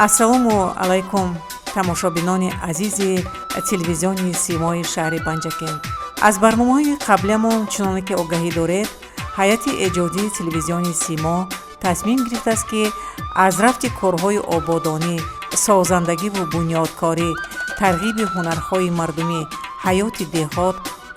ассалому алайкум тамошобинони азизи телевизиони симои шаҳри банҷакент. аз барномаҳои қаблиамон чуноне ки огаҳӣ доред, ҳайати эҷодии телевизиони симо тасмим гирифтааст ки аз рафти корҳои ободонӣ, созандагиву бунёдкорӣ, тарғиби ҳунарҳои мардумӣ, ҳаёти деҳот,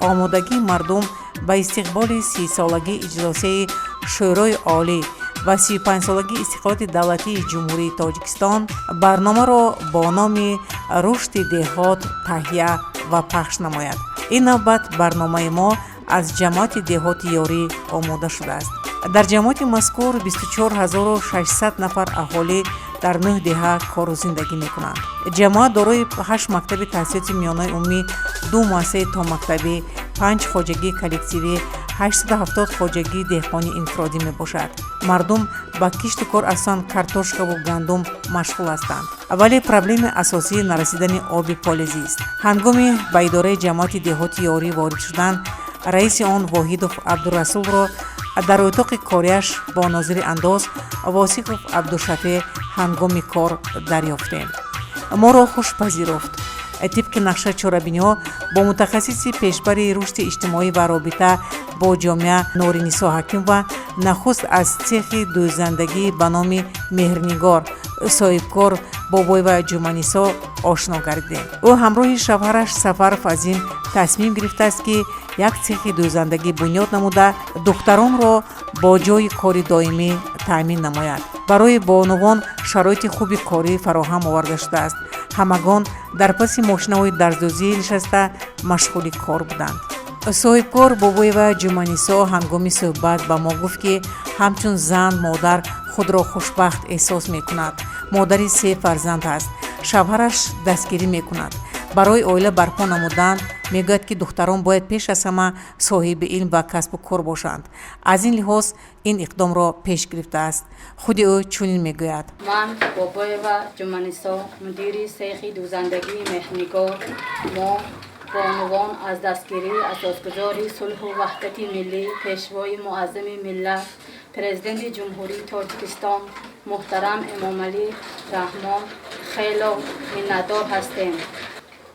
омодагии мардум ба истиқболи 30-солагии иҷлосияи шӯрои олӣ ва 35-солагии истиқлоли давлатии ҷумҳурии Тоҷикистон барномаро бо номи рушди деҳот таҳия ва пахш намояд. ин навбат барномаи мо аз ҷамоати деҳоти ёрӣ омода шудааст. дар ҷамоати мазкур 24600 нафар аҳолӣ дар 9 деҳа кору зиндагӣ мекунанд. ҷамоат дорои 8 мактаби таҳсилоти миёнаи умумӣ, 2 муассисаи томактабӣ, 5 хоҷагии коллективӣ, 870 хоҷагии деҳқонӣ инфиродӣ мебошад. мардум ба кишту кор асосан картошкаву гандум машғул ҳастанд, вале проблемаи асосии нарасидани оби полизист. ҳангоми ба идораи ҷамоати деҳоти ёрӣ ворид шудан, раиси он Воҳидов Абдурасулро дар отоқи корияш бо нозири андоз Восифов Абдушафе ҳангоми кор дарёфтем. моро хуш пазируфт. тибқи нақша чорабиниҳо бо мутахассиси пешбари рушди иҷтимоӣ ва робита бо ҷомеа Норинисо Ҳакимова нахуст аз цехи дӯзандагӣ ба номи Меҳрнигор соҳибкор Бобоева Ҷуманисо ошно гардидем. ӯ ҳамроҳи шавҳараш Сафаров аз ин тасмим гирифтааст ки як цехи дӯзандагӣ бунёд намуда духтаронро бо ҷойи кори доимӣ таъмин намояд. барои бонувон шароити хуби корӣ фароҳам оварда шудааст. ҳамагон дар паси мошинаҳои дарздӯзӣ нишаста машғули кор буданд. соҳибкор Бобоева Ҷуманисо ҳангоми суҳбат ба мо гуфт ки ҳамчун зан модар худро хушбахт эҳсос мекунад. модари 3 фарзанд аст. шавҳараш дастгирӣ мекунад. барои оила барпо намудан мегӯяд ки духтарон бояд пеш аз ҳама соҳиби илм ва касбу кор бошанд. аз ин лиҳоз ин иқдомро пеш гирифтааст. худи ӯ чунин мегӯяд: ман Бобоева Ҷуманисо, мудири сехи дӯзандагии Меҳрнигор, мо бонувон аз дастгирӣ асосгузори сулҳу ваҳдати миллӣ, пешвои муаззами миллат, президенти ҷумҳурии Тоҷикистон муҳтарам Эмомалӣ Раҳмон хело миннатдор ҳастем.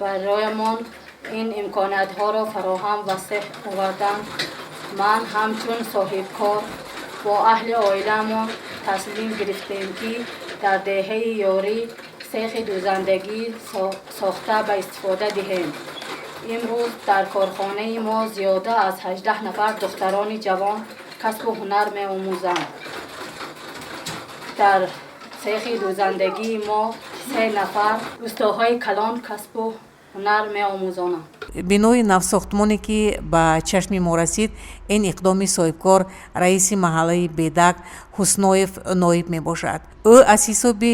бароямон ин имкониятҳоро фароҳам ва сеҳ оварданд. ман ҳамчун соҳибкор бо аҳли оиламон таслим гирифтем ки дар деҳаи ёрӣ сехи дӯзандагӣ сохта ба истифода диҳем. имрӯз дар корхонаи мо зиёда аз 18 нафар духтарони ҷавон касбу ҳунар меомӯзанд. дар сехи дӯзандагии мо 3 нафар устоҳои калон касбу ҳунар меомӯзонанд. бинои навсохтмоне ки ба чашми мо расид, ин иқдоми соҳибкор раиси маҳаллаи Бедак Ҳусноев ноиб мебошад. ӯ аз ҳисоби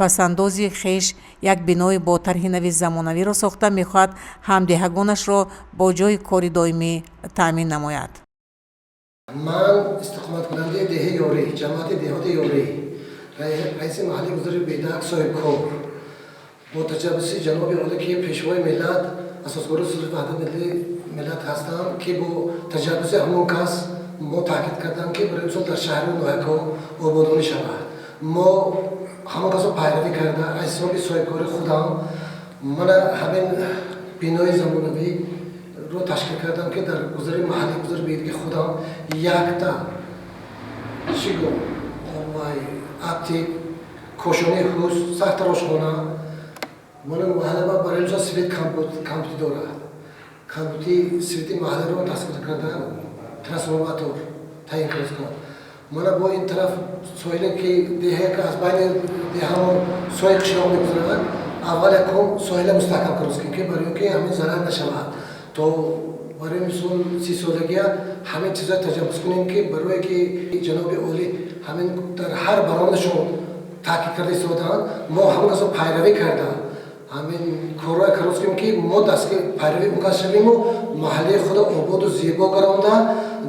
пасандози хеш як бинои бо тарҳи нави замонавиро сохта мехоҳад ҳамдеҳагонашро бо ҷойи кори доимӣ таъмин намояд. ман истиқоматкунандаи деҳаи ёрӣ, ҷамоати деҳоти ёрӣ, раиси маҳаллаи гузари Бедак соҳибкор бо таҷаббуси ҷаноби олӣ ки пешвои миллат, асосгори сулҳи ваҳдати миллии миллат ҳастанд, ки бо таҷаббуси ҳамон кас мо таъкид кардам ки барои мисол дар шаҳру ноҳияҳо ободонӣ шавад. мо ҳамон касро пайравӣ карда аз ҳисоби соҳибкори худам мана ҳамин бинои замонавиро ташкил кардам ки дар гузари маҳаллаи гузари Бедаки худам якта шигом вай аптик кошони ҳус сахтарошхона мана маҳалла барои мисол свет кампути дорад. кампути свети маҳалларо тасвир карда трансформатор таъин кардам. мана бо ин тараф соҳиле ки деҳае ки аз байни деҳаҳо соҳи қишлоқ мегузарад, аввал якум соҳила мустаҳкам кардем ки барои он ки ҳамин зарар нашавад, то барои мисол 30-солагия ҳамин чизро таҷаббус кунем ки барое ки ҷаноби олӣ ҳамин дар ҳар баромадашон таъкид карда истоданд, мо ҳамон касро пайравӣ карда ҳамин корро карос кунем ки мо дастги пайравӣ он кас шавиму маҳаллаи худро ободу зебо гаронда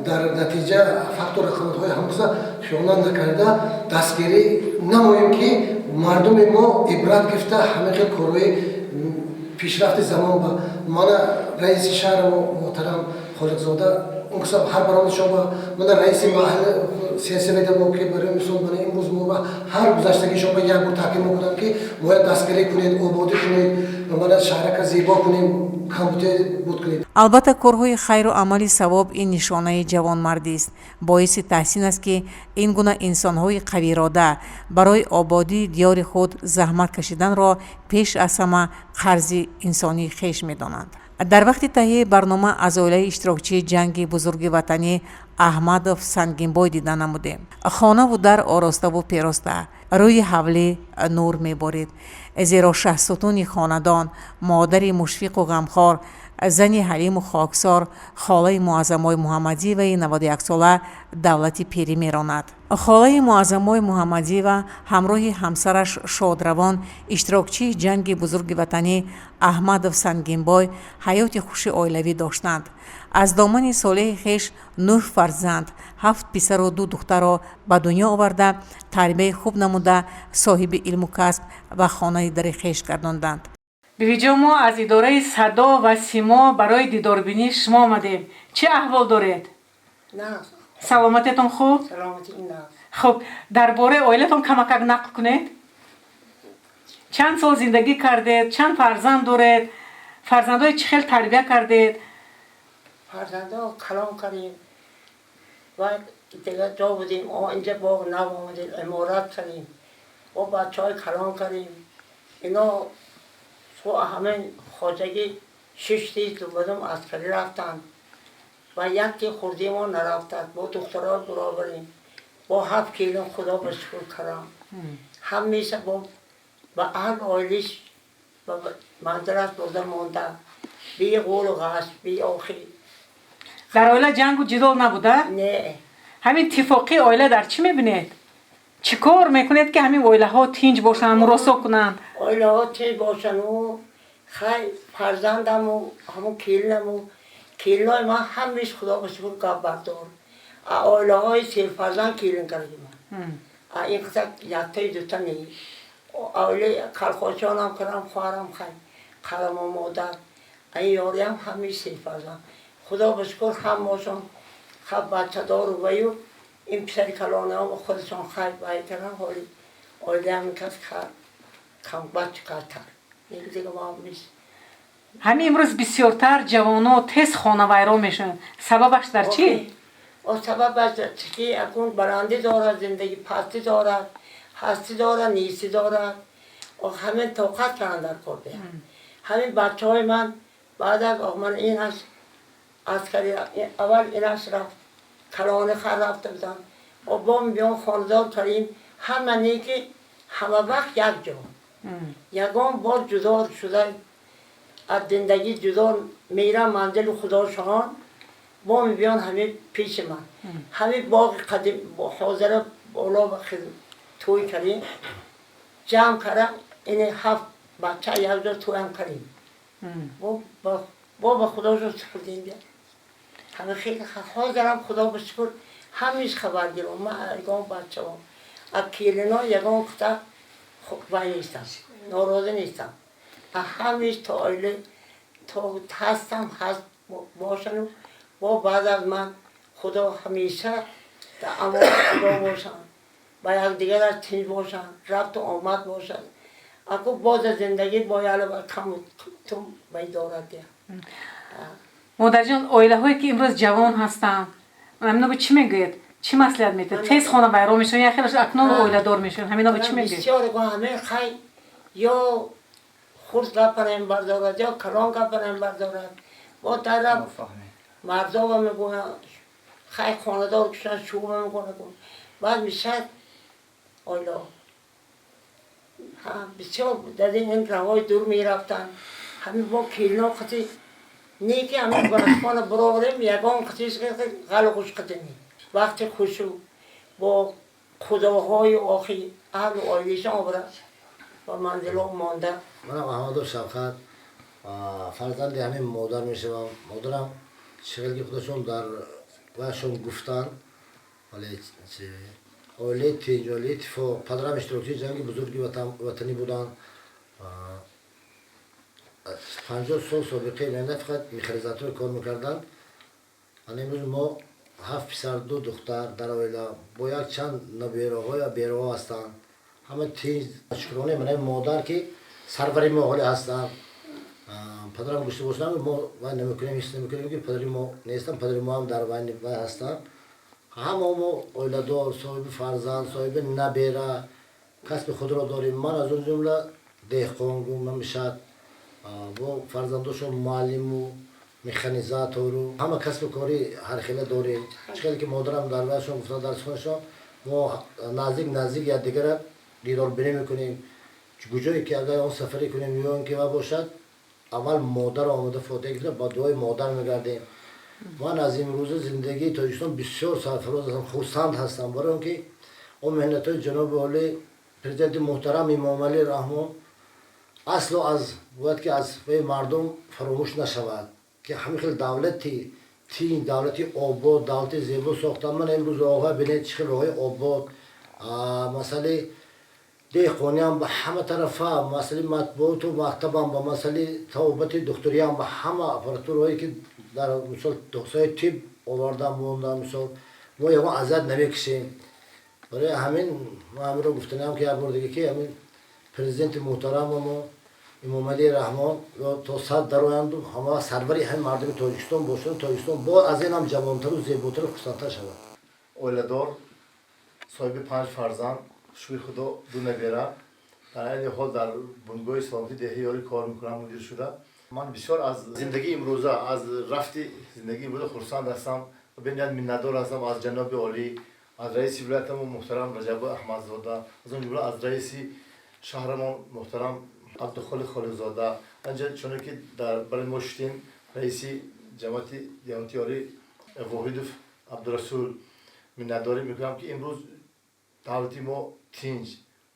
дар натиҷа факту рақаматҳои ҳамон каса хиёнат накарда дастгирӣ намоем ки мардуми мо ибрат гирифта ҳамин хел корҳои пешрафти замон ба мана раиси шаҳри мо муҳтарам Холиқзода اون کسب هر برام شما من رئیس محل سیاسی میدم که برای مسلمان امروز ما هر گذشتگی شما یک بار تاکید میکنم که باید دستگیری کنید آبادی کنید و من شهرک زیبا کنیم کامپیوتر بود کنید. албатта корҳои хайру амали савоб ин нишонаи ҷавонмардист. боиси таҳсин аст ки ин гуна инсонҳои қавирода барои ободии диёри худ заҳмат кашиданро пеш аз ҳама қарзи инсонии хеш медонанд. дар вақти таҳияи барнома аз оилаи иштирокчии ҷанги бузурги ватанӣ аҳмадов сангинбой дида намудем. хонаву дар ороставу пероста, рӯи ҳавлӣ нур меборид, зеро шаҳсутуни хонадон, модари мушфиқу ғамхор, зани ҳалиму хоксор, холаи муаззамои муҳаммадиеваи 91сола давлати пирӣ меронад. холаи муаззамои муҳаммадиева ҳамроҳи ҳамсараш шодравон иштирокчии ҷанги бузурги ватанӣ аҳмадов сангинбой ҳаёти хуши оилавӣ доштанд. аз домани солеҳи хеш 9 фарзанд, 7 писару 2 духтарро ба дунё оварда, тарбияи хуб намуда, соҳиби илму касб ва хонаи дари хеш гардонданд. бивиҷо мо аз идораи садо ва симо барои дидорбинӣ шумо омадем. чӣ аҳвол доред? саломатетон хуб? хуб, дар бораи оилатон камакак нақл кунед. чанд сол зиндагӣ кардед? чанд фарзанд доред? фарзандҳои чӣ хел тарбия кардед? فرزنده کلام کردیم و دیگه جا بودیم اینجا باغ نو آمدیم امارات کردیم و بچه های کلام کردیم اینا تو همه خواجگی 6 تیز دوبدم عسکری رفتن و یکی خوردی ما نرفتد با دخترها برابریم با 7 کیلو خدا به شکر کردم همیشه با اهل آیلیش و منظرت بوده مونده بی غول و غش بی آخی. در oila جنگ و جدال نبوده؟ نه. همین اتفاقی oila در چی میبینید؟ چی کار میکنید که همین oila ها تینج باشن، مراسا کنند؟ oila ها تینج باشن و خیلی فرزندم و همون کیلنای من همیش خدا به شکر گفت بردار. oila های 3 فرزند کیلن کردیم. این قصد یکتای دوتا نی. oila کلخوشان هم کردم خواهرم خیلی کلم و مادر. این یاری هم همیش 3 فرزند. خدا بشکر هم باشم خب بچه دار و بیو این پسر کلانه ها خودشان خیلی باید کردن حالی آیده هم کس کم بچه کردتر دیگه ما هم نیست. همین امروز بسیارتر جوانو تیز خانوایرا میشن. سببش در چی؟ سببش در چی؟ اکون برنده دارد، زندگی پستی دارد، هستی دارد، نیستی دارد و همین طاقت کردن در کرده. همین بچه های من بعد از آمن این هست عسکری اول اینش رفت کلانه خر رفته بودن و با بیان خاندار کردیم همه نیکی همه وقت یک جا یکان بار جدا شده از زندگی جدا میرم منزل خدا شان با بیان همه پیش من همه باغ قدیم حاضر بالا و توی کردیم جمع کردم این 7 بچه یک جا توی هم کردیم با به خدا رو سپردیم بیاد همه خیلی حاضرم خدا به شکر همیش خبر گیرم من ارگام بچه هم از کیلنا یکان کتا وای نیستم ناراضی نیستم همیش تا آیله تا هستم هست باشن با بعد از من خدا همیشه در امان خدا باشن با یک دیگر از تیز باشن رفت و آمد باشن اگه باز زندگی باید کم تو بیدارت دیم. مادر جان oila هایی که امروز جوان هستن همینا به چی میگید؟ چی مسئولیت میده؟ تیز خانوایرا میشن یا خیلیش اکنون oila دار میشن؟ همینا به چی میگید؟ بسیار همه خیلی یا خورد گپنم بردارد یا کلان گپنم بردارد با طرف مردا و میگوین خیلی خاندار کشن شوب میکنه بعد میشه oila بسیار در این راههای دور میرفتن همه با کیلنا خطی نیکی همه برسپان براریم یکان خطیش که غل خوش قدمی وقتی خوشو با خداهای آخی اهل و آیلیشان آبره و منزل ها مانده منم احمد و شفقت فرزند همین مادر میشم مادرم شغلی خودشون در وشون گفتن ولی اولی تیجالی اتفاق پدرم اشتراکی جنگ بزرگی وطنی بودن 50 سال سابقه مهنه فقط میخریزاتور کار میکردن Hani biz mo haf pisar do doktor daroyla boyak çan nabero hoya bero astan. Hame tiz şukrone mene modar ki sarvari mo hole astan. Padaram güçlü boşuna mo ben ne mümkün ki padarim mo nestan padarim mo am darvani va astan. Ham mo oyla do soybi farzan soybi nabera kasb khudro dorim man az on jumla dehqongu mamshat bu farzandosho muallimu mexanizatoru hamma kasb kori har xila dorim chqal ki modaram darvashon gufta darsxonashon mo nazik ya digara didor bine میکنیم گوجایی که اگر اون سفری کنیم یا که ما باشد اول مادر آمده فوته گرفته با دعای مادر میگردیم من از امروز زندگی تاجیکستان بسیار سرفراز هستم خرسند هستم برای اینکه اون مهنت های جناب عالی پرزیدنت محترم امام علی رحمان اصل و از باید که از مردم فراموش نشود که همین خیلی دولتی تین دولتی آباد دولتی زیبا ساختن من امروز آقا بینید چه راهی آباد مسئله دهقانی هم به همه طرفا مسئله مطبوعات و مکتب هم به مسئله توبت دکتری هم به همه اپاراتورهایی که در مثال دکترهای طب آوردن موندن مثال ما یه ازاد نمیکشیم برای همین ما همین رو گفتنیم که یه بار دیگه که همین پرزیدنت محترم ما امام علی رحمان تا صد درآیند و همه سربری همین مردم تاجیکستان باشن تاجیکستان با از این هم جوانتر و زیباتر و خرسندتر شود. اولادار صاحب 5 فرزند شوی خدا دو نبیره در این حال در بنگاه سلامتی دهه یاری کار میکنم مدیر شده من بسیار از زندگی امروزه از رفتی زندگی امروزه خرسند هستم و بنیاد منتدار هستم از جناب عالی از رئیس ولایتمون محترم رجب احمدزاده از اون جمله از رئیس شهرمون محترم عبدالخالق خالقزاده انجا چون که در برای ما شدیم رئیس جماعت دیانتی عالی واحدوف عبدالرسول منتداری میکنم که امروز دولتی ما تینج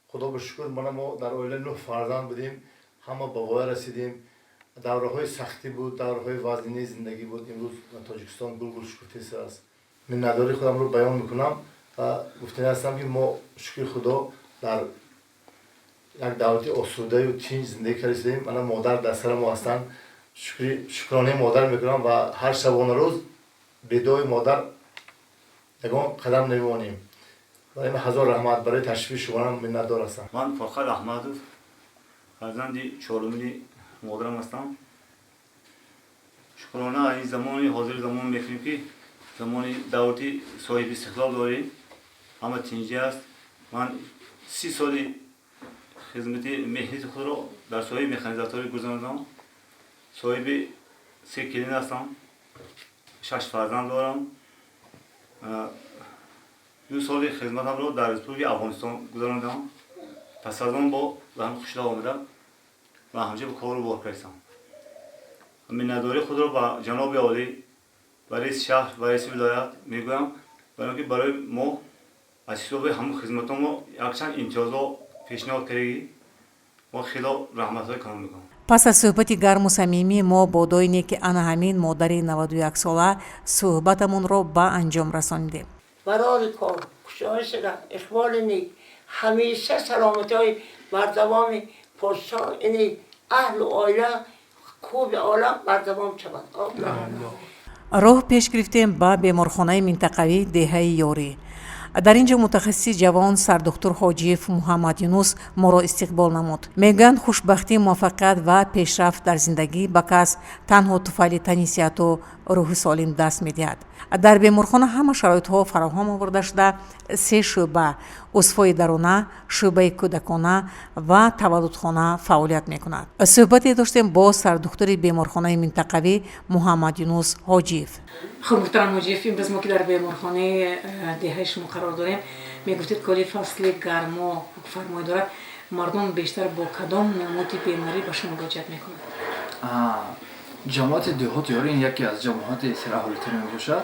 خدا به شکر ما در اویله 9 فرزند بودیم همه به وای رسیدیم دوره های سختی بود دوره های وزنی زندگی بود امروز تاجیکستان گل شکفته است من نداری خودم رو بیان میکنم و گفتنی هستم که ما شکر خدا در یک دولتی آسوده و تینج زندگی کردیم من مادر در سر ما هستن شکرانه مادر میکنم و هر شبانه روز به دعای مادر یگان قدم نمیمانیم برای من هزار رحمت برای تشویق شما منتدار هستم. من فرخاد احمدوف فرزند چهارمی مادرم هستم. شکرانه این زمانی حاضر زمان میکنیم که زمانی دولتی صاحب استقلال داریم همه تینجی است. من 30 سالی خدمت مهنت خود را در ساحه مکانیزاتوری گذراندم. صاحب 3 کلین هستم. 6 فرزند دارم. 2 سال خدمتم رو در ریاست افغانستان گذراندم. پس از آن با هم خوشحال آمدم و همچنین به کار رو کردم. منتداری خود را با جناب عالی و رئیس شهر و رئیس ولایت میگویم برای ما از حساب همه خدمتان ما یکچند امتیازات پیشنهاد کردید و خیلی رحمت‌های کامل میکنم. پس از صحبتی گرم و صمیمی ما با داینی که انا همین مادری 91 ساله صحبتمون رو با انجام رساندیم. برای کار کشای شدن اخبار نیک همیشه سلامتی های مردمان پرسان اینی اهل و آیله خوب عالم مردمان شود. راه پیش گرفتیم با بیمارخانه منطقوی دهه یاری. در اینجا متخصص جوان سردکتر حاجیف محمد یونس ما را استقبال نمود. میگن خوشبختی موفقیت و پیشرفت در زندگی به کس تنها طفیل تنیسیت و روح سالم دست میدهد. در بیمارخانه همه شرایط ها فراهم آورده شده 3 شعبه عضوی درونه، شعبه کودکانه و تولدخانه فعالیت میکند. صحبتی داشتیم با سردکتر بیمارخانه منطقوی محمد یونس حاجیف. خب محترم حاجیف امروز ما که در بیمارخانه دهه شما قرار داریم میگفتید کلی فصل گرما فرمای دارد مردم بیشتر با کدام نمود بیماری به شما مراجعت میکنند؟ جماعت دهات یاری این یکی از جماعت استراحاتی میباشد.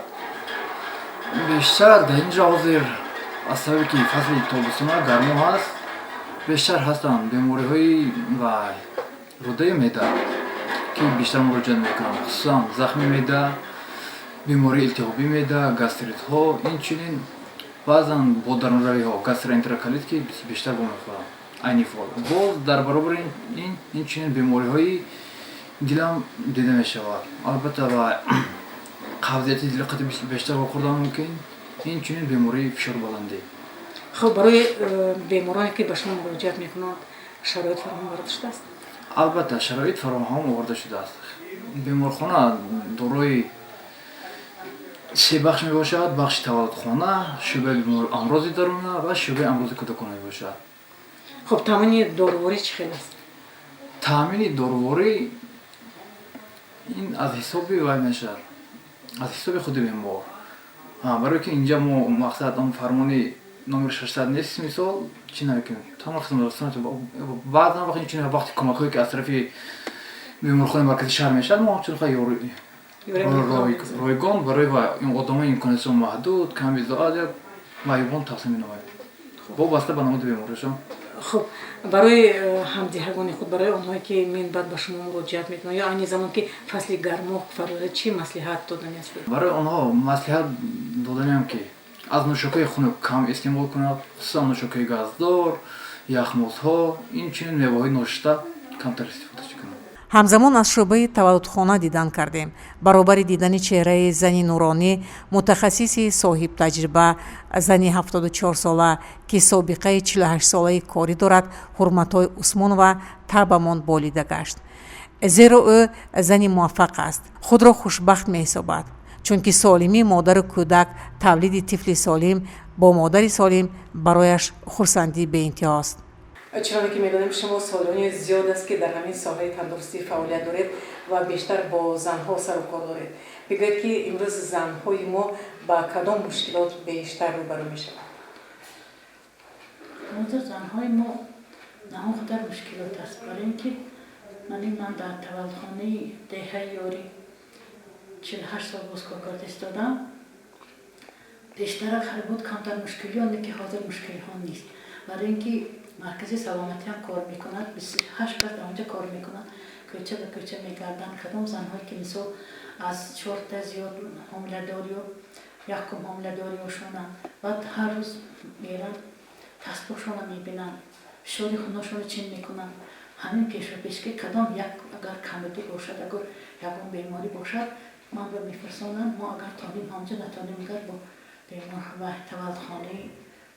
بیشتر در اینجا حاضر از سبب که فصل تابستون گرما هست بیشتر هستند بیماری های و روده معده که بیشتر مراجعت میکنند خصوصا زخم معده بیماری التهابی معده گاستریت ها این چنین بعضا با درونروی ها گاسترانتراکولیت که بیشتر با میخورند اینی فال باز در برابر این چنین بیماری های گیلم دیده می شود. البته با قابلیت دلقت بیشتر بخوردن ممکن این چنین بیماری فشار بلنده. خب برای بیمارانی که به شما مراجعت میکنند شرایط فراهم آورده شده است؟ البته شرایط فراهم آورده شده است. بیمارخانه دارای سه بخش می باشد: بخش تولدخانه، شعبه بیمار امراض درونه و شعبه امراض کودکان می باشد. خب تامین داروواری چه خیلی است؟ تامین داروواری این از حساب وای میشه، از حساب خود بیمار. برای که اینجا ما مقصد اون فرمانی نمره 600 نیست مثال چی نمیکنیم تمام خدمات رسانه بعضا وقتی چنین وقتی کمک‌هایی که از طرف بیمارخانه مرکزی شهر میشه ما چون خیلی رایگان برای این آدمای امکانات محدود کمی زیاد مایبون تقسیم نماید با واسطه به نمود بیمارشون. خب برای همدیگران خود برای آنهایی که من بعد به شما مراجعت میکنند یا آن زمان که فصل گرما فراره چی مصلحت دادنی است؟ برای آنها مصلحت دادنی هم که از نوشاکهای خنک کم استعمال کنند، خصوصا نوشاکهای گازدار، یخمازها، این چنین میوه‌های نوشته کمتر استفاده کنند. ҳамзамон аз шӯъбаи таваллудхона дидан кардем. баробари дидани чеҳраи зани нуронӣ мутахассиси соҳибтаҷриба зани 74 сола ки собиқаи 48 солаи корӣ дорад ҳурматои усмонова табамон болида гашт. зеро ӯ зани муваффақ аст, худро хушбахт меҳисобад, чунки солимии модару кӯдак тавлиди тифли солим бо модари солим барояш хурсандии беинтиҳост. چنانکه که می‌دانیم شما سالانی زیاد است که در همین ساحه تندرستی فعالیت دارید و بیشتر با زنها سر و کار دارید. بگویید که امروز زنهای ما با کدام مشکلات بیشتر روبرو میشوند؟ امروز زنهای ما نهایت مشکلات است، برای اینکه من در تولدخانه دهه یاری 48 سال باز کار ایستادم. بیشتر هر بود کمتر مشکلی آنه که حاضر مشکلی ها نیست، برای اینکه مرکز سلامتی هم کار میکنند، 28 بار اونجا کار میکنند، کوچه به کوچه میگردن کدام زنهایی که مثلا از 4 تا زیاد حامله داری و یکم حامله داری هاشونن، بعد هر روز میرن تصبیحشون رو میبینن، فشار خونشون رو چین میکنن. همین پیش و پیش که کدام یک اگر کمبودی باشد، اگر یکم بیماری باشد من رو میفرستانن. ما اگر تانیم همجا نتانیم اگر با بیمار و تولدخانه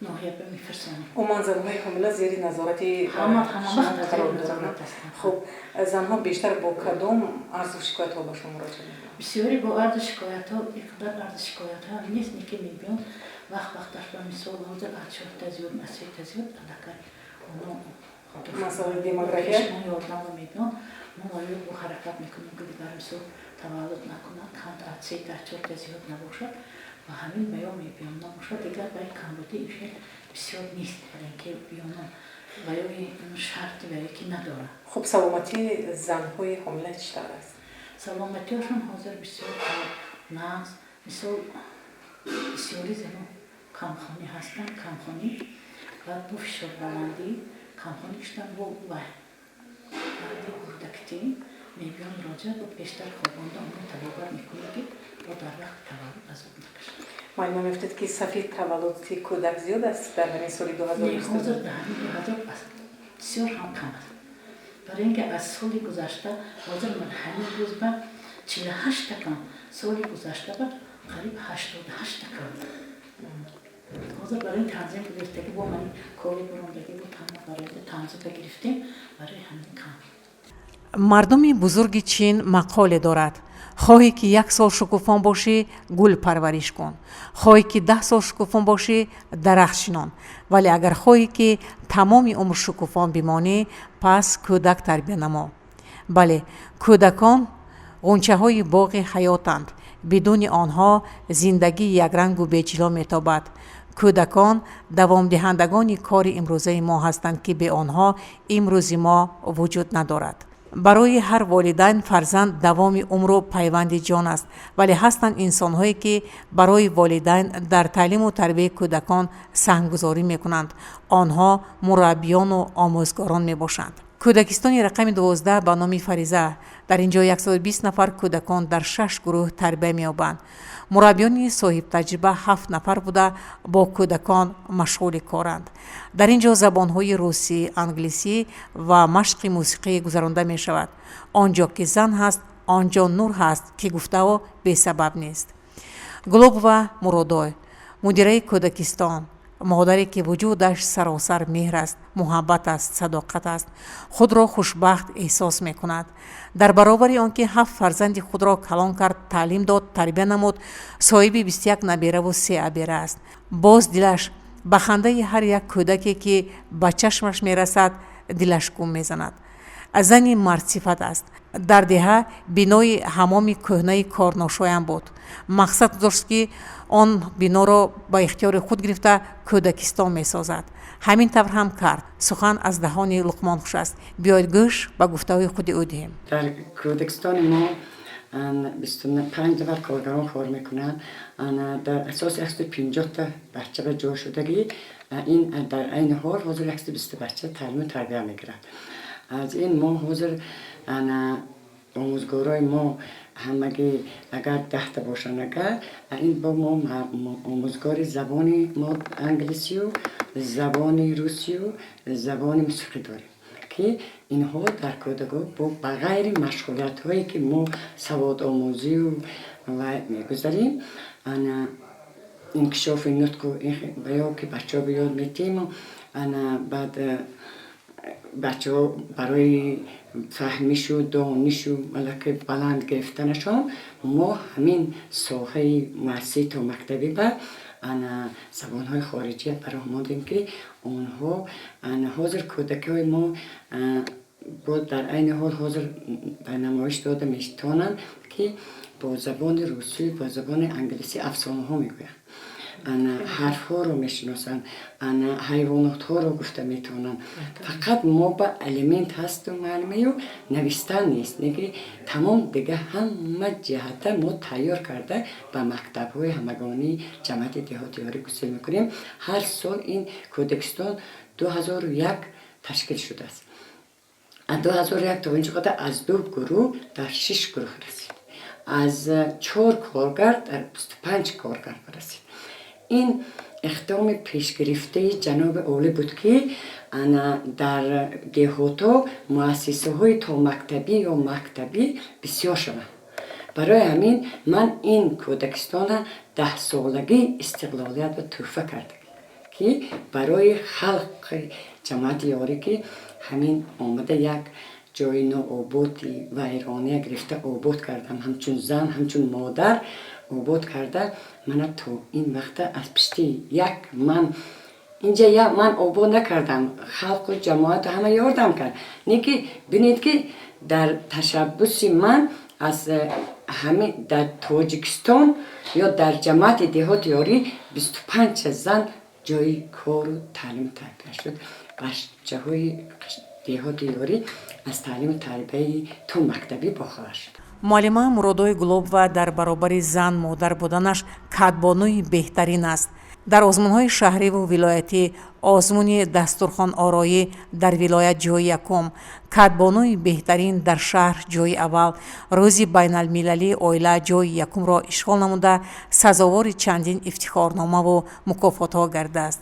ناحیه به میفرستانیم. عموما زنهای حامله زیر نظارت همه قرار دارند. خب زنها بیشتر با کدام عرض و شکایت ها به شما مراجعه میکنند؟ بسیاری با عرض شکایت ها، یکدر عرض شکایت ها نیست که میبین وقتش به مثال حاضر از 4 تا زیاد از 3 تا زیاد علاقه اونا مثلا دیموگرافی ما یادم رو میبین ما باید با حرکت میکنیم که دیگر مثال تولد نکنند، کند از 3 تا 4 تا زیاد نباشد و همین بیان میبینم نباشد دیگر برای کمبودی ایشون بسیار نیست، برای اینکه بیانم برای این شرط برای که نداره. خب سلامتی زنهای حامله چطور است؟ سلامتی هاشون حاضر بسیار نقص، مثل بسیاری زنان کمخانی هستن، کمخانی و با فشار بلندی کمخانی شدن با بلندی کودکتی میبیان راجع با بیشتر خوابانده اونو تبابر میکنه که با در وقت تولد از اون نکشن. معلوم میفتد که صفحه تولد کودک زیاد است در همین سال 2020. حاضر در همین 2000 بسیار هم کم است، برای اینکه از سالی گذشته حاضر من همین روز به 48 تکم سالی گذشته به قریب 88 تکم حاضر برای این تنظیم گرفته که با من کاری برامدگی بود همه برای تنظیم بگرفتیم، برای همین کم. мардуми бузурги чин мақоле дорад: хоҳӣ ки 1 сол шукуфон бошӣ гул парвариш кун, хоҳӣ ки 10 сол шукуфон бошӣ дарахт шинон, вале агар хоҳӣ ки тамоми умр шукуфон бимонӣ пас кӯдак тарбия намо. бале, кӯдакон ғунчаҳои боғи ҳаётанд, бидуни онҳо зиндагӣ якрангу беҷило метобад. кӯдакон давомдиҳандагони кори имрӯзаи мо ҳастанд ки бе онҳо имрӯзи мо вуҷуд надорад. барои ҳар волидайн фарзанд давоми умру пайванди ҷон аст, вале ҳастанд инсонҳое ки барои волидайн дар таълиму тарбияи кӯдакон саҳмгузорӣ мекунанд. онҳо мураббиёну омӯзгорон мебошанд. кӯдакистони рақами 12 ба номи фариза дар ин ҷо 120 нафар кӯдакон дар 6 гурӯҳ тарбия меёбанд. мураббиёни соҳибтаҷриба 7 нафар буда бо кӯдакон машғули коранд. дар ин ҷо забонҳои русӣ, англисӣ ва машқи мусиқӣ гузаронда мешавад. он ҷо ки зан ҳаст, он ҷо нур ҳаст ки гуфтао бесабаб нест. گلوبوا مرودای مدیره کودکستان، مادری که وجودش سراسر مهر است، محبت است، صداقت است، خود را خوشبخت احساس می کند. در برابر آنکه 7 فرزند خود را کلان کرد، تعلیم داد، تربیت نمود، صاحب 21 نبیره و 3 ابیره است. باز دلش به خنده هر یک کودکی که به چشمش می رسد دلش گم می زند. زنی مرد صفت است. در دهه بینای حمام کهنه کارناشایم بود. مقصد داشت که آن بنا را با اختیار خود گرفته کودکستان می سازد. همین طور هم کرد. سخن از دهان لقمان خوش است. بیاید گوش به گفته‌های خود او دهیم. در کودکستان ما 25 نفر کارگران کار میکنن. در اساس 150 تا بچه به جا شدگی این در این حال حاضر 120 بچه تعلیم و تربیت میگیرد. از این ما حاضر آموزگارای ما همگی اگر 10 تا باشن، اگر این با ما آموزگار زبان ما انگلیسی و زبان روسی و زبان موسیقی داریم که اینها در کودکان با بغیر مشغولیت هایی که ما سواد آموزی و میگذاریم انکشاف نطق و بیا که بچه ها بیاد میتیم بعد بچه ها برای فهمیش و دانش و ملکه بلند گرفتنشان ما همین ساحه مرسی تا مکتبی به زبان های خارجی برای آمدیم که اونها حاضر کودکی های ما در این حال حاضر به نمایش داده میتونن که با زبان روسی با زبان انگلیسی افسانه ها میگوین، حرف ها رو میشناسن، حیوانات ها رو گفته میتونن. فقط ما با الیمنت هست و معلومه و نوشتن نیست، نگه تمام دیگه همه جهت ما تیار کرده به مکتب های همگانی جمعیت دهاتی یاری گسیل میکنیم. هر سال این کودکستان 2001 تشکیل شده است. 2001 تا اینجا قدر از 2 گروه در 6 گروه رسید، از 4 کارگر در 25 کارگر رسید. این اقدام پیشگرفته جناب اولی بود که در دهاتا مؤسسه های تا مکتبی یا مکتبی بسیار شدند. برای همین من این کودکستان 10 سالگی استقلالیت و تحفه کردم که برای خلق جماعت یاری که همین آمده یک جای نوآبادی و ایرانی گرفته آباد کردم، همچون زن همچون مادر آباد کرده. من تو این وقت از پشتی من اینجا من آباد نکردم، خلق و جماعت همه یاردم کرد. نیکی بینید که در تشبس من از همه در تاجیکستان یا در جماعت دهات یاری 25 زن جای کار و تعلیم تربیت شد. بچه های دهات یاری از تعلیم تربیت تو مکتبی باخبر شد. معلمه مرودای گلوبوا در برابر زن مادر بودنش کدبانوی بهترین است. در آزمون‌های شهری و ولایتی آزمون دسترخوان آرایی در ولایت جای یکم، کدبانوی بهترین در شهر جای اول، روزی بین المللی اویلا جای یکم را اشغال نموده سزاوار چندین افتخارنامه و مکافات‌ها گردیده است.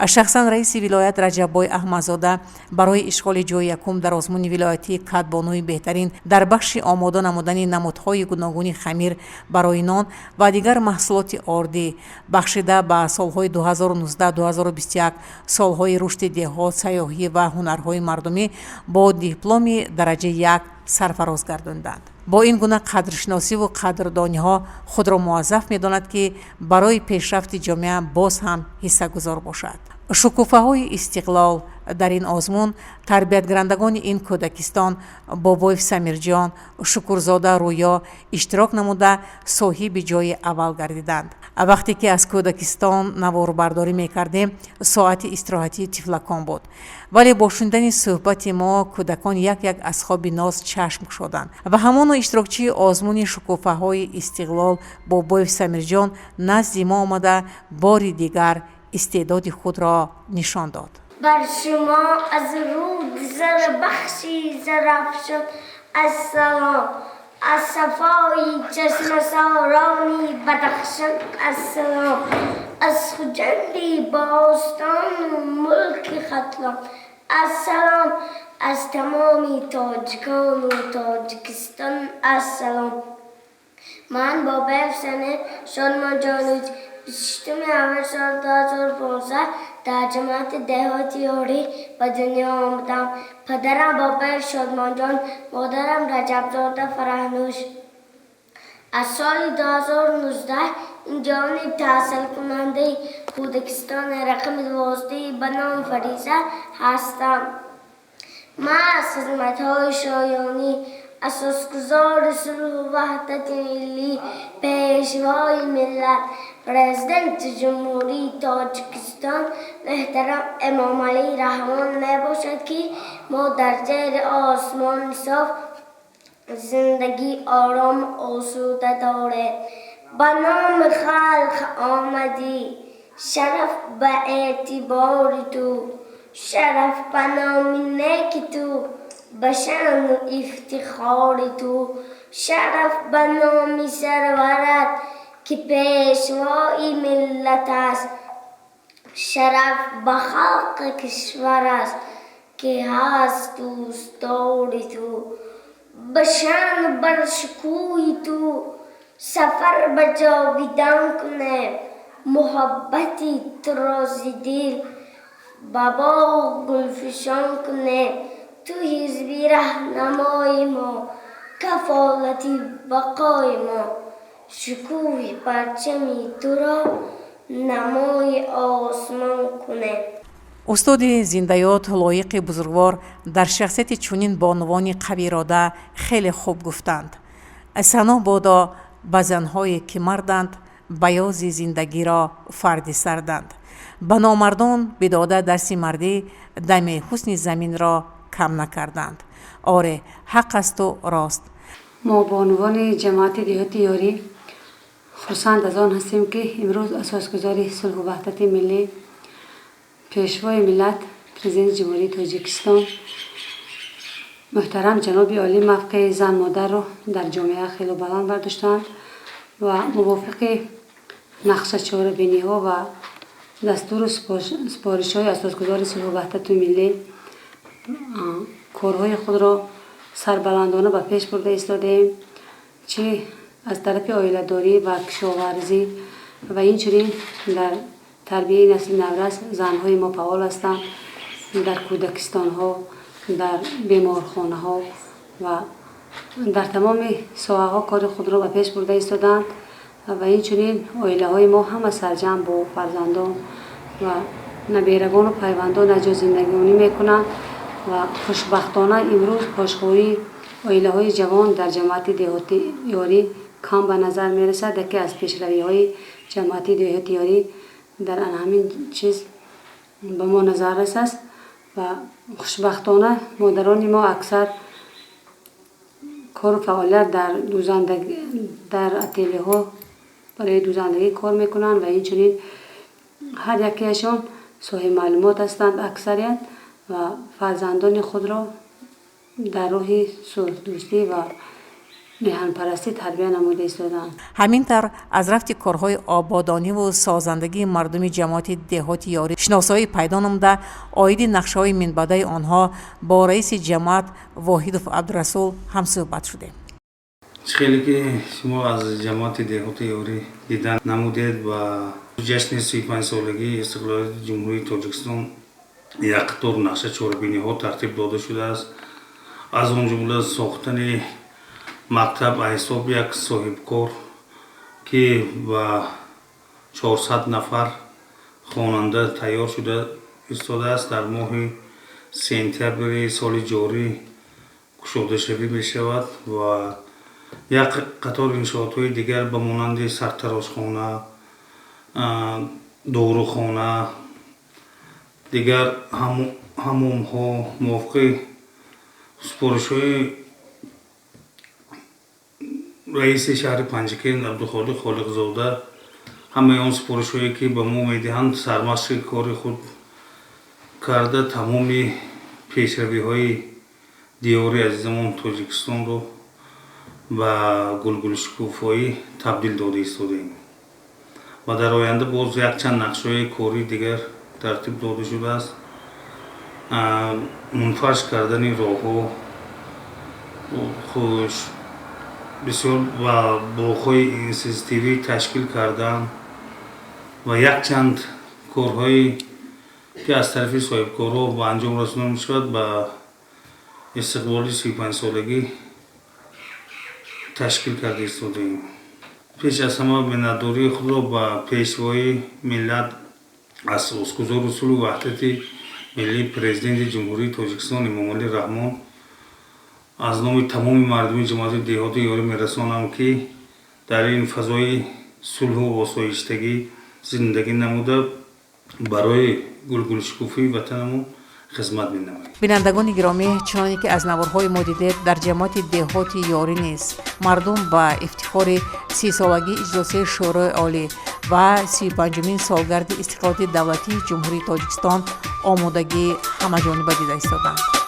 شخصا رئیس ولایت رجب‌بای احمدزاده برای اشغال جای یکم در آزمون ولایتی کدبانوی بهترین در بخش آماده نمودن نمودهای گوناگون خمیر برای نان و دیگر محصولات آردی بخشیده به سالهای 2019-2021 سالهای رشد دهات، سیاحی و هنرهای مردمی با دیپلم درجه 1 سرفراز گرداندند. با این گونه قدرشناسی و قدردانی ها خود را موظف می داند که برای پیشرفت جامعه باز هم حصه گذار باشد. شکوفه های استقلال در این آزمون تربیتگرندگان این کودکستان بابایف سمیرجان، شکرزاده رویا اشتراک نموده صاحب جای اول گردیدند. وقتی که از کودکستان نوار برداری می کردیم ساعت استراحتی طفلکان بود، ولی با شنیدن صحبت ما کودکان یک از خواب ناز چشم شدند و همان اشتراکچی آزمون شکوفه های استقلال بابایف سمیرجان نزد ما آمده باری دیگر استعداد خود را نشان داد. بر شما از رود زر بخشی زرافشان السلام، از صفای چشم سارانی بدخشان السلام، از خجندی باستان و ملک ختلان السلام، از تمامی تاجکان و تاجکستان السلام. من با برسن شادمان جانوج 28 اول سال 2015 در جماعت دهاتی یاری به دنیا آمدم. پدرم بابا شادمان جان، مادرم رجبزاده فرهنوش. از سال 2019 این جوان تحصیل کننده کودکستان رقم 12 به نام فریزه هستم. من از خدمت‌های شایانی اساسگزار صلح و وحدت ملی، پیشوای ملت، پرزیدنت جمهوری تاجیکستان محترم امام علی رحمان نباشد که ما در زیر آسمان صاف زندگی آرام آسوده داره. به نام خلق آمدی، شرف به اعتبار تو، شرف به نام نیک تو، به شان و افتخار تو، شرف به نام سرورت که پیشوای ملت است، شرف به خلق کشور است که هست دوستدار تو، به شان بر شکوه تو سفر به جاویدان کنه، محبتی تو را ز دل به باغ گلفشان کنه. تو حزبی رهنمای ما، کفالتی بقای ما، شکوه پرچمی تو را نمای آسمان کنه. استاد زندیات لایق بزرگوار در شخصیت چنین بانوانی قوی‌اراده خیلی خوب گفتند. ثنا بادا به زنهایی که مردند بیاض زندگی را فردی سردند. به نامردان بداده درس مردی دم حسن زمین را کم نکردند. آره حق است و راست. ما بانوان جماعت دهاتی یاری خرسند از آن هستیم که امروز اساسگزار صلح و وحدت ملی، پیشوای ملت، پرزیدنت جمهوری تاجیکستان محترم جناب عالی موقع زن مادر را در جامعه خیلی بلند برداشتند و موافق نقشه چهاربینی ها و دستور سپارش های اساسگزار صلح و وحدت ملی کارهای خود را سربلندانه به پیش برده ایستادیم، چه از طرف عائله‌داری و کشاورزی و اینچنین در تربیه نسل نورس زنهای ما فعال هستند. در کودکستان ها، در بیمارخانه ها و در تمام ساحه ها کار خود را به پیش برده ایستادند و اینچنین عائله های ما هم سرجم با فرزندان و نبیرگان و پیوندان از جا زندگانی میکنند و خوشبختانه امروز پاشخوری عائله های جوان در جماعت دهاتی یاری کم به نظر می رسد که از پیشروی های جماعت دهاتی یاری در همین چیز به ما نظر رسد و خوشبختانه مادران ما اکثر کار و فعالیت در دوزندگی در اتلیه ها برای دوزندگی کار میکنند و اینچنین هر یکیشان صاحب معلومات هستند اکثریت و فرزندان خود را در راه صلح دوستی و میهن پرستی تربیت نموده ایستادند. همینطور از رفت کارهای آبادانی و سازندگی مردم جماعت دهاتی یاری شناسایی پیدا نموده عاید نقشه‌های منبعی آنها با رئیس جماعت واحد عبدالرسول هم صحبت شده. خیلی که شما از جماعت دهاتی یاری دیدن نمودید و جشن 35 سالگی استقلال جمهوری تاجیکستان یک طور نقشه چهاربینی ها ترتیب داده شده است. از اون جمله ساختن مکتب حساب یک صاحبکار که با 400 نفر خواننده تیار شده ایستاده است. در ماه سپتامبر سال جاری گشوده شوی می شود و یک قطار انشاءات های دیگر به مانند سرتراشخانه، داروخانه، دیگر حموم ها موافق سپارش های رئیس شهر پنجکین عبدالخالق خالقزاده همه آن سپارش هایی که به ما میدهند سرمشق کار خود کرده تمام پیشروی های دیاری عزیزمان تاجیکستان رو و گلگل شکوفایی تبدیل داده ایستادیم و در آینده باز یک چند نقشه کاری دیگر ترتیب داده شده است. منفرش کردن راه ها خوش بسیار با بوخوی اینسیستیوی تشکیل کردن و یک چند کارهایی که از طرف صاحبکارها با انجام رسانده می شود به استقبال 35 سالگی تشکیل کرده ایستادیم. پیش از همه منتداری خود را به پیشوای ملت از سپاسگزار رسول وحدت ملی پرزیدنت جمهوری تاجیکستان امامعلی رحمان از نام تمام مردم جماعت دهاتی یاری میرسانم که در این فضای صلح و آسایشتگی زندگی نموده برای گلگلشکوفی وطنمون خدمت می‌نماییم. بینندگان گرامی، چنانکه که از نوارهای ما دیدید در جماعت دهاتی یاری نیست مردم با افتخار 30 سالگی اجلاس شورای عالی و 35مین سالگرد استقلال دولتی جمهوری تاجیکستان آمادگی همه‌جانبه دیده ایستادند.